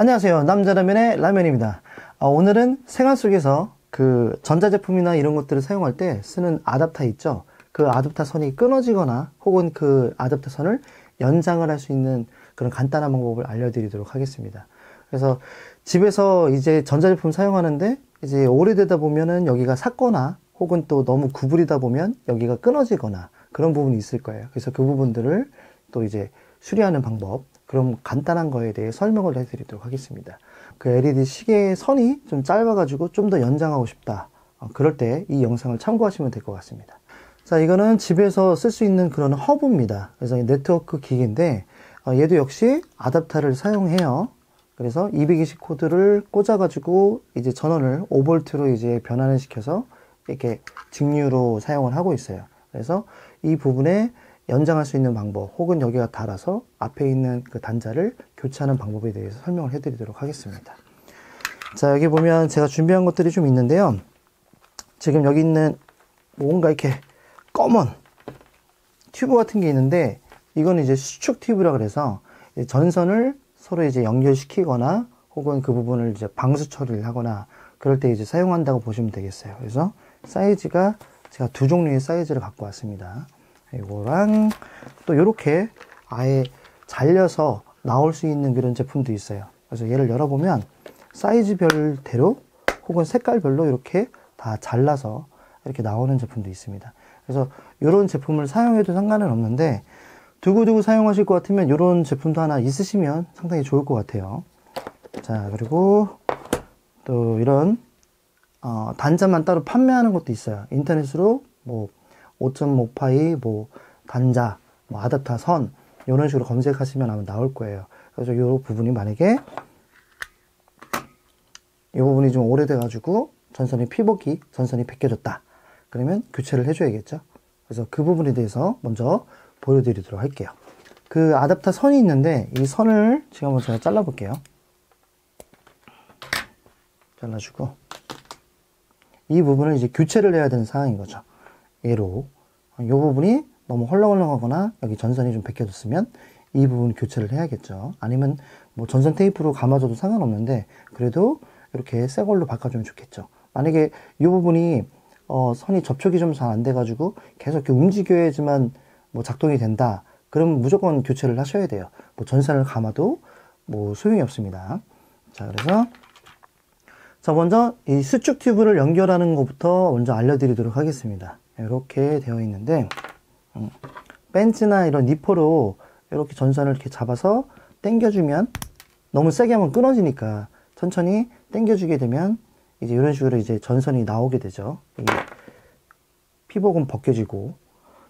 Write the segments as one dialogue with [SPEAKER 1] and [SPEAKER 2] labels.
[SPEAKER 1] 안녕하세요. 남자라면의 라면입니다. 오늘은 생활 속에서 그 전자제품이나 이런 것들을 사용할 때 쓰는 아답터 있죠? 그 아답터 선이 끊어지거나 혹은 그 아답터 선을 연장을 할 수 있는 그런 간단한 방법을 알려드리도록 하겠습니다. 그래서 집에서 이제 전자제품 사용하는데 이제 오래되다 보면은 여기가 삭거나 혹은 또 너무 구부리다 보면 여기가 끊어지거나 그런 부분이 있을 거예요. 그래서 그 부분들을 또 이제 수리하는 방법, 그럼 간단한 거에 대해 설명을 해드리도록 하겠습니다. 그 LED 시계의 선이 좀 짧아가지고 좀 더 연장하고 싶다. 그럴 때 이 영상을 참고하시면 될 것 같습니다. 자, 이거는 집에서 쓸 수 있는 그런 허브입니다. 그래서 네트워크 기기인데 얘도 역시 아답터를 사용해요. 그래서 220 코드를 꽂아가지고 이제 전원을 5V로 이제 변환을 시켜서 이렇게 직류로 사용을 하고 있어요. 그래서 이 부분에 연장할 수 있는 방법, 혹은 여기가 닳아서 앞에 있는 그 단자를 교체하는 방법에 대해서 설명을 해드리도록 하겠습니다. 자, 여기 보면 제가 준비한 것들이 좀 있는데요. 지금 여기 있는 뭔가 이렇게 검은 튜브 같은 게 있는데, 이거는 이제 수축 튜브라 그래서 전선을 서로 이제 연결시키거나 혹은 그 부분을 이제 방수 처리를 하거나 그럴 때 이제 사용한다고 보시면 되겠어요. 그래서 사이즈가 제가 두 종류의 사이즈를 갖고 왔습니다. 이거랑 또 이렇게 아예 잘려서 나올 수 있는 그런 제품도 있어요. 그래서 얘를 열어보면 사이즈별대로 혹은 색깔별로 이렇게 다 잘라서 이렇게 나오는 제품도 있습니다. 그래서 이런 제품을 사용해도 상관은 없는데 두고두고 사용하실 것 같으면 이런 제품도 하나 있으시면 상당히 좋을 것 같아요. 자, 그리고 또 이런 단자만 따로 판매하는 것도 있어요. 인터넷으로 뭐 5.5파이 뭐 단자, 뭐 아답터 선 이런 식으로 검색하시면 아마 나올 거예요. 그래서 이 부분이 만약에 이 부분이 좀 오래돼 가지고 전선이 피복이 전선이 벗겨졌다 그러면 교체를 해줘야겠죠. 그래서 그 부분에 대해서 먼저 보여드리도록 할게요. 그 아답터 선이 있는데 이 선을 지금 한번 제가 잘라 볼게요. 잘라주고 이 부분을 이제 교체를 해야 되는 상황인 거죠. 얘로 이 부분이 너무 헐렁헐렁하거나 여기 전선이 좀 벗겨졌으면 이 부분 교체를 해야겠죠. 아니면 뭐 전선 테이프로 감아줘도 상관없는데 그래도 이렇게 새 걸로 바꿔주면 좋겠죠. 만약에 이 부분이 선이 접촉이 좀 잘 안 돼가지고 계속 이렇게 움직여야지만 뭐 작동이 된다. 그러면 무조건 교체를 하셔야 돼요. 뭐 전선을 감아도 뭐 소용이 없습니다. 자, 그래서 자, 먼저 이 수축 튜브를 연결하는 것부터 먼저 알려드리도록 하겠습니다. 이렇게 되어 있는데 벤츠나 이런 니퍼로 이렇게 전선을 이렇게 잡아서 당겨주면 너무 세게 하면 끊어지니까 천천히 당겨주게 되면 이제 이런 식으로 이제 전선이 나오게 되죠. 이게 피복은 벗겨지고.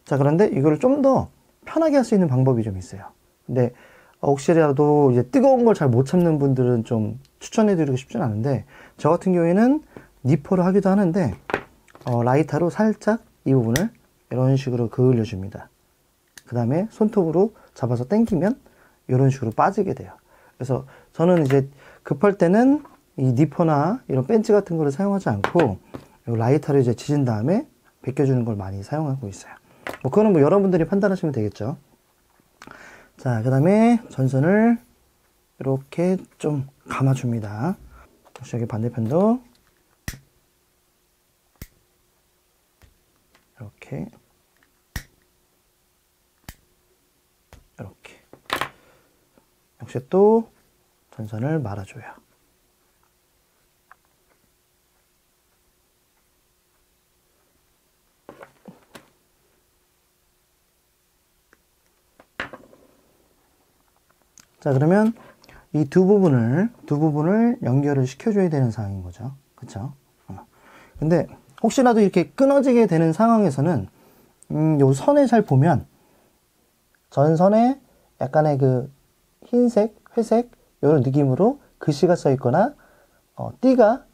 [SPEAKER 1] 자, 그런데 이거를 좀 더 편하게 할 수 있는 방법이 좀 있어요. 근데 혹시라도 이제 뜨거운 걸 잘 못 참는 분들은 좀 추천해드리고 싶진 않은데 저 같은 경우에는 니퍼로 하기도 하는데 라이터로 살짝 이 부분을 이런 식으로 그을려 줍니다. 그 다음에 손톱으로 잡아서 당기면 이런 식으로 빠지게 돼요. 그래서 저는 이제 급할 때는 이 니퍼나 이런 벤치 같은 거를 사용하지 않고 라이터를 이제 지진 다음에 벗겨주는 걸 많이 사용하고 있어요. 뭐 그거는 뭐 여러분들이 판단하시면 되겠죠. 자, 그 다음에 전선을 이렇게 좀 감아줍니다. 역시 여기 반대편도 이렇게 역시 또 전선을 말아줘요. 자, 그러면 이 두 부분을 연결을 시켜줘야 되는 상황인 거죠. 그쵸? 근데 혹시라도 이렇게 끊어지게 되는 상황에서는 요 선을 잘 보면 전선에 약간의 그 흰색, 회색 이런 느낌으로 글씨가 써 있거나 띠가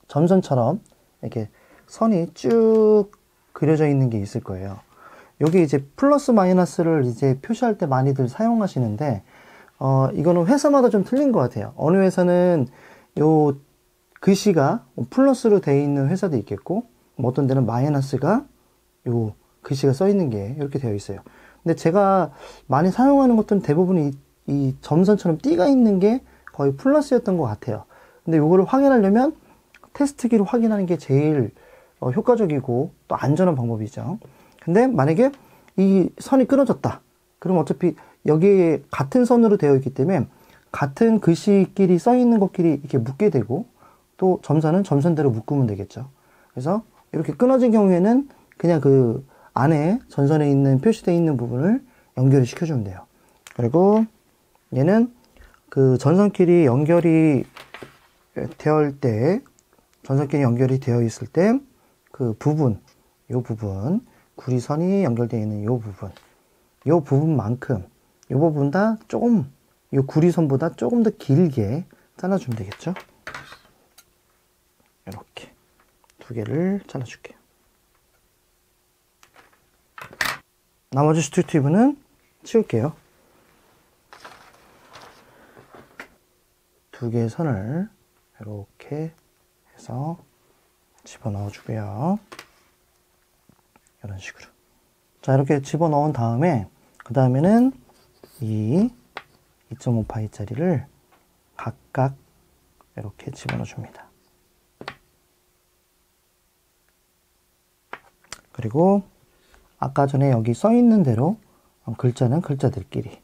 [SPEAKER 1] 점선처럼 이렇게 선이 쭉 그려져 있는 게 있을 거예요. 여기 이제 플러스 마이너스를 이제 표시할 때 많이들 사용하시는데 이거는 회사마다 좀 틀린 것 같아요. 어느 회사는 요 글씨가 플러스로 되어 있는 회사도 있겠고 어떤 데는 마이너스가 요 글씨가 써 있는 게 이렇게 되어 있어요. 근데 제가 많이 사용하는 것들은 대부분 이 점선처럼 띠가 있는 게 거의 플러스였던 것 같아요. 근데 이거를 확인하려면 테스트기로 확인하는 게 제일 효과적이고 또 안전한 방법이죠. 근데 만약에 이 선이 끊어졌다. 그럼 어차피 여기에 같은 선으로 되어 있기 때문에 같은 글씨끼리 써 있는 것끼리 이렇게 묶게 되고 또 점선은 점선대로 묶으면 되겠죠. 그래서 이렇게 끊어진 경우에는 그냥 그 안에 전선에 있는 표시되어 있는 부분을 연결을 시켜주면 돼요. 그리고 얘는 그 전선끼리 연결이 되어 때, 전선끼리 연결이 되어 있을 때 그 부분, 요 부분, 구리선이 연결되어 있는 요 부분만큼, 요 부분 다 조금, 요 구리선보다 조금 더 길게 잘라주면 되겠죠. 이렇게 두 개를 잘라줄게요. 나머지 스튜 튜브는 치울게요. 두 개의 선을 이렇게 해서 집어넣어 주고요. 이런 식으로. 자, 이렇게 집어넣은 다음에 그 다음에는 이 2.5파이짜리를 각각 이렇게 집어넣어 줍니다. 그리고 아까 전에 여기 써 있는 대로 글자는 글자들끼리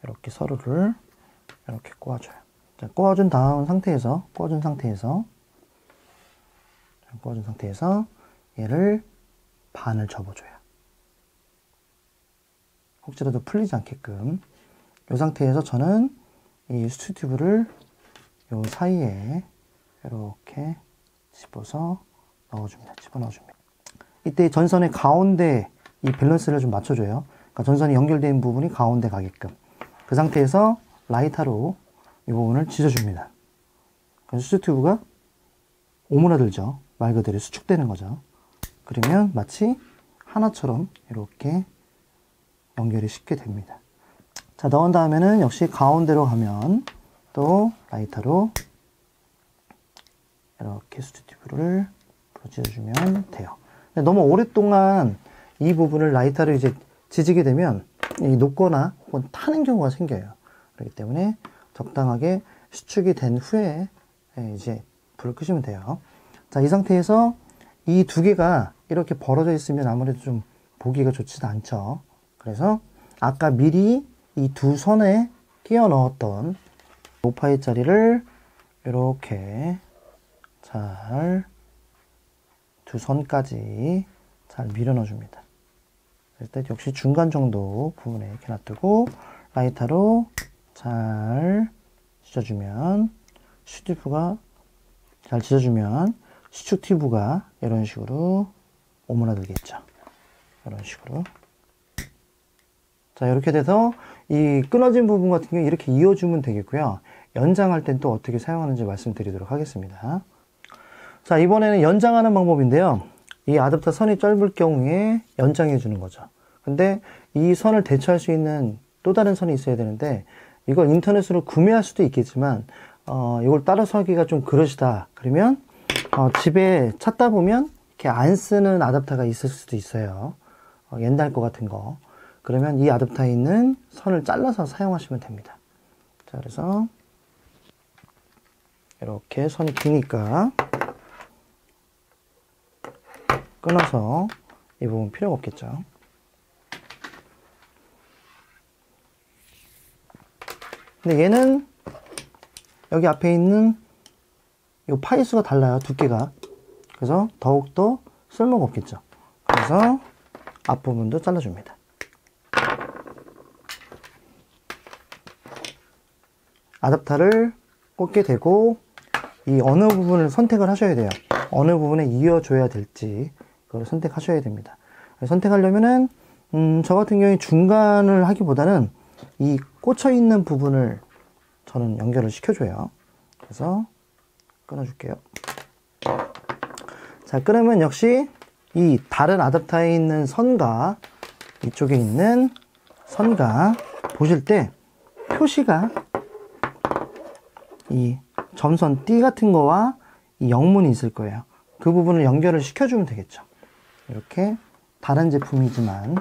[SPEAKER 1] 이렇게 서로를 이렇게 꼬아줘요. 자, 꼬아준 상태에서 얘를 반을 접어줘요. 혹시라도 풀리지 않게끔. 이 상태에서 저는 이 스튜튜브를 요 사이에 이렇게 집어넣어줍니다. 이때 전선의 가운데 이 밸런스를 좀 맞춰줘요. 그러니까 전선이 연결된 부분이 가운데 가게끔. 그 상태에서 라이터로 이 부분을 찢어줍니다. 그래서 스튜튜브가 오므라들죠. 말 그대로 수축되는 거죠. 그러면 마치 하나처럼 이렇게 연결이 쉽게 됩니다. 자, 넣은 다음에는 역시 가운데로 가면 또 라이터로 이렇게 스튜튜브를 찢어주면 돼요. 근데 너무 오랫동안 이 부분을 라이터를 이제 지지게 되면 녹거나 혹은 타는 경우가 생겨요. 그렇기 때문에 적당하게 수축이 된 후에 이제 불을 끄시면 돼요. 자, 이 상태에서 이 두 개가 이렇게 벌어져 있으면 아무래도 좀 보기가 좋지도 않죠. 그래서 아까 미리 이 두 선에 끼워 넣었던 5파이짜리를 이렇게 잘 두 선까지 잘 밀어 넣어 줍니다. 일단 역시 중간 정도 부분에 이렇게 놔두고 라이터로 잘 찢어주면 슈튜브가 잘 찢어주면 수축 튜브가 이런 식으로 오므라들겠죠. 이런 식으로. 자, 이렇게 돼서 이 끊어진 부분 같은 경우 이렇게 이어주면 되겠고요. 연장할 땐 또 어떻게 사용하는지 말씀드리도록 하겠습니다. 자, 이번에는 연장하는 방법인데요. 이 아답터 선이 짧을 경우에 연장해 주는 거죠. 근데 이 선을 대체할 수 있는 또 다른 선이 있어야 되는데 이걸 인터넷으로 구매할 수도 있겠지만 이걸 따라 사기가 좀 그러시다. 그러면 집에 찾다 보면 이렇게 안 쓰는 아답터가 있을 수도 있어요. 옛날 거 같은 거. 그러면 이 아답터에 있는 선을 잘라서 사용하시면 됩니다. 자, 그래서 이렇게 선이 기니까 끊어서 이 부분 필요가 없겠죠. 근데 얘는 여기 앞에 있는 이 파이수가 달라요. 두께가. 그래서 더욱더 쓸모가 없겠죠. 그래서 앞부분도 잘라줍니다. 아답터를 꽂게 되고 이 어느 부분을 선택을 하셔야 돼요. 어느 부분에 이어줘야 될지 그걸 선택하셔야 됩니다. 선택하려면은 저 같은 경우에 중간을 하기보다는 이 꽂혀 있는 부분을 저는 연결을 시켜줘요. 그래서 끊어줄게요. 자, 끊으면 역시 이 다른 아답터에 있는 선과 이쪽에 있는 선과 보실 때 표시가 이 점선 띠 같은 거와 이 영문이 있을 거예요. 그 부분을 연결을 시켜주면 되겠죠. 이렇게 다른 제품이지만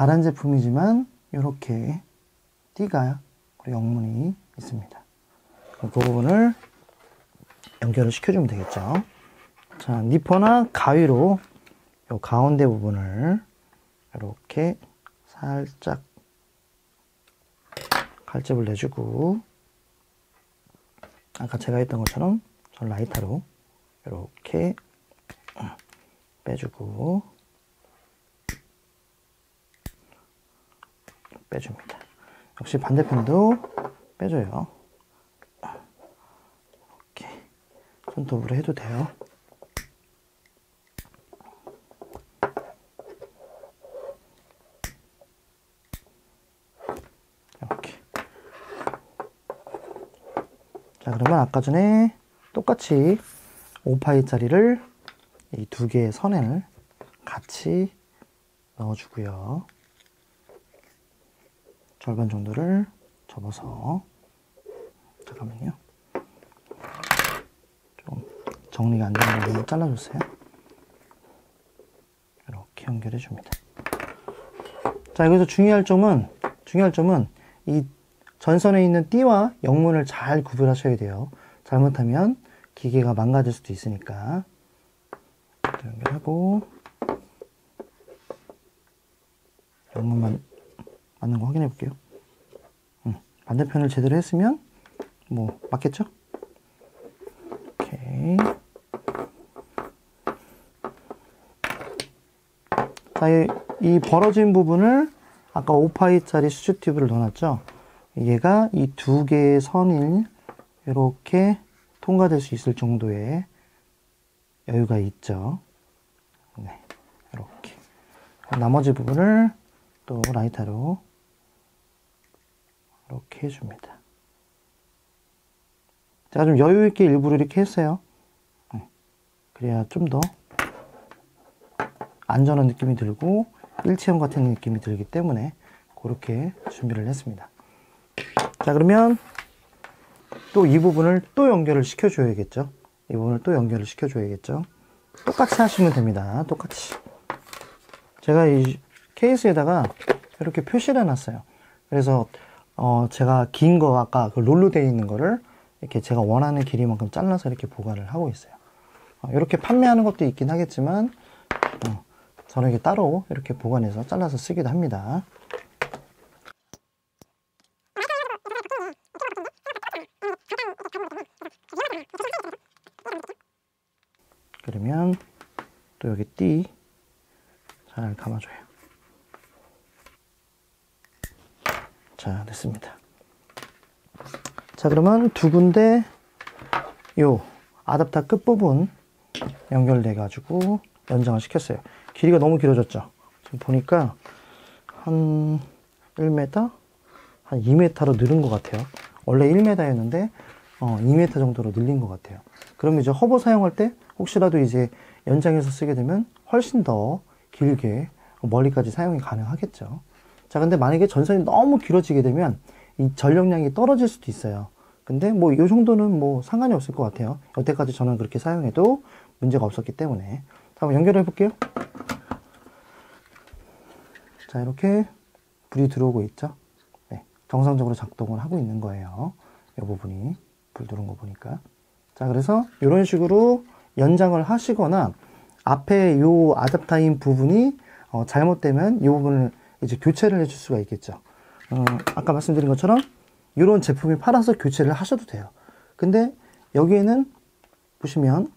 [SPEAKER 1] 다른 제품이지만 이렇게 띠가 그리고 영문이 있습니다. 그 부분을 연결을 시켜주면 되겠죠. 자, 니퍼나 가위로 이 가운데 부분을 이렇게 살짝 칼집을 내주고, 아까 제가 했던 것처럼 전 라이터로 이렇게 빼주고 빼줍니다. 역시 반대편도 빼줘요. 이렇게 손톱으로 해도 돼요. 이렇게. 자, 그러면 아까 전에 똑같이 5파이짜리를 이 두 개의 선을 같이 넣어주고요. 절반 정도를 접어서, 잠깐만요. 좀 정리가 안 되는 부분을 잘라주세요. 이렇게 연결해 줍니다. 자, 여기서 중요할 점은 이 전선에 있는 띠와 영문을 잘 구별하셔야 돼요. 잘못하면 기계가 망가질 수도 있으니까. 연결하고, 영문만 맞는 거 확인해 볼게요. 반대편을 제대로 했으면 뭐 맞겠죠? 오케이. 자, 이 벌어진 부분을 아까 5파이짜리 수축 튜브를 넣어놨죠? 얘가 이 두 개의 선을 이렇게 통과될 수 있을 정도의 여유가 있죠. 네, 이렇게. 나머지 부분을 또 라이터로 이렇게 해줍니다. 제가 좀 여유 있게 일부러 이렇게 했어요. 그래야 좀 더 안전한 느낌이 들고 일체형 같은 느낌이 들기 때문에 그렇게 준비를 했습니다. 자, 그러면 또 이 부분을 또 연결을 시켜줘야겠죠. 이 부분을 또 연결을 시켜줘야겠죠. 똑같이 하시면 됩니다. 똑같이. 제가 이 케이스에다가 이렇게 표시를 해놨어요. 그래서 제가 긴 거 아까 그 롤로 되어 있는 거를 이렇게 제가 원하는 길이만큼 잘라서 이렇게 보관을 하고 있어요. 이렇게 판매하는 것도 있긴 하겠지만 저는 이게 따로 이렇게 보관해서 잘라서 쓰기도 합니다. 그러면 또 여기 띠 잘 감아줘요. 자, 됐습니다. 자, 그러면 두 군데 요 아답터 끝부분 연결돼 가지고 연장을 시켰어요. 길이가 너무 길어졌죠. 지금 보니까 한 1m? 한 2m로 늘은 것 같아요. 원래 1m였는데 2m 정도로 늘린 것 같아요. 그럼 이제 허브 사용할 때 혹시라도 이제 연장해서 쓰게 되면 훨씬 더 길게 멀리까지 사용이 가능하겠죠. 자, 근데 만약에 전선이 너무 길어지게 되면 이 전력량이 떨어질 수도 있어요. 근데 뭐 이 정도는 뭐 상관이 없을 것 같아요. 여태까지 저는 그렇게 사용해도 문제가 없었기 때문에. 자, 한번 연결해 볼게요. 자, 이렇게 불이 들어오고 있죠. 네, 정상적으로 작동을 하고 있는 거예요. 이 부분이 불 들어온 거 보니까. 자, 그래서 이런 식으로 연장을 하시거나 앞에 요 아답터인 부분이 잘못되면 이 부분을 이제 교체를 해줄 수가 있겠죠. 아까 말씀드린 것처럼 이런 제품이 팔아서 교체를 하셔도 돼요. 근데 여기에는 보시면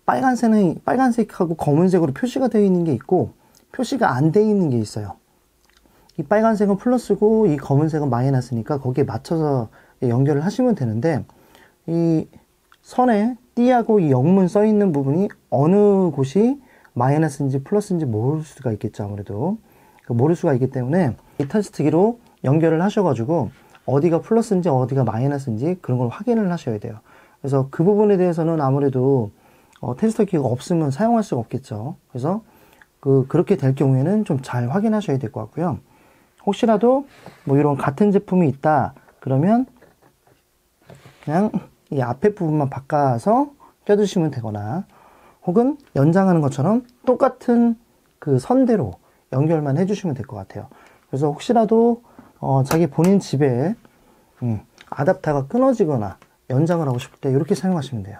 [SPEAKER 1] 빨간색하고 검은색으로 표시가 되어 있는 게 있고 표시가 안 되어 있는 게 있어요. 이 빨간색은 플러스고 이 검은색은 마이너스니까 거기에 맞춰서 연결을 하시면 되는데 이 선에 띠하고 이 영문 써 있는 부분이 어느 곳이 마이너스인지 플러스인지 모를 수가 있겠죠. 아무래도 모를 수가 있기 때문에 이 테스트기로 연결을 하셔가지고 어디가 플러스인지 어디가 마이너스인지 그런 걸 확인을 하셔야 돼요. 그래서 그 부분에 대해서는 아무래도 테스터기가 없으면 사용할 수가 없겠죠. 그래서 그렇게 될 경우에는 좀 잘 확인하셔야 될 것 같고요. 혹시라도 뭐 이런 같은 제품이 있다 그러면 그냥 이 앞에 부분만 바꿔서 껴주시면 되거나 혹은 연장하는 것처럼 똑같은 그 선대로 연결만 해주시면 될 것 같아요. 그래서 혹시라도 자기 본인 집에 아답터가 끊어지거나 연장을 하고 싶을 때 이렇게 사용하시면 돼요.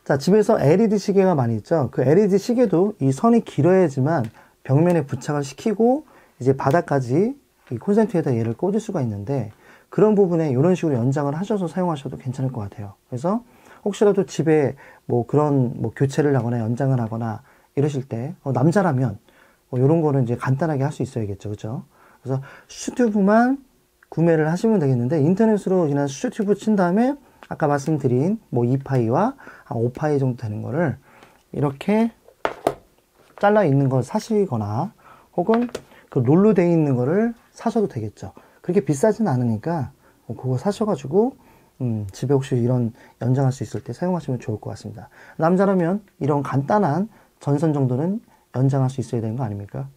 [SPEAKER 1] 자, 집에서 LED 시계가 많이 있죠. 그 LED 시계도 이 선이 길어야지만 벽면에 부착을 시키고 이제 바닥까지 이 콘센트에다 얘를 꽂을 수가 있는데, 그런 부분에 이런 식으로 연장을 하셔서 사용하셔도 괜찮을 것 같아요. 그래서 혹시라도 집에 뭐 그런 뭐 교체를 하거나 연장을 하거나 이러실 때 남자라면 이런 거는 이제 간단하게 할 수 있어야겠죠. 그죠? 그래서 슈튜브만 구매를 하시면 되겠는데, 인터넷으로 그냥 슈튜브 친 다음에 아까 말씀드린 뭐 2파이와 한 5파이 정도 되는 거를 이렇게 잘라 있는 걸 사시거나, 혹은 그 롤로 되어 있는 거를 사셔도 되겠죠. 그렇게 비싸진 않으니까 그거 사셔가지고 집에 혹시 이런 연장할 수 있을 때 사용하시면 좋을 것 같습니다. 남자라면 이런 간단한 전선 정도는 연장할 수 있어야 되는 거 아닙니까?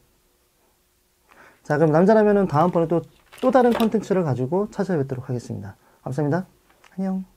[SPEAKER 1] 자, 그럼 남자라면은 다음번에 또 다른 컨텐츠를 가지고 찾아뵙도록 하겠습니다. 감사합니다. 안녕.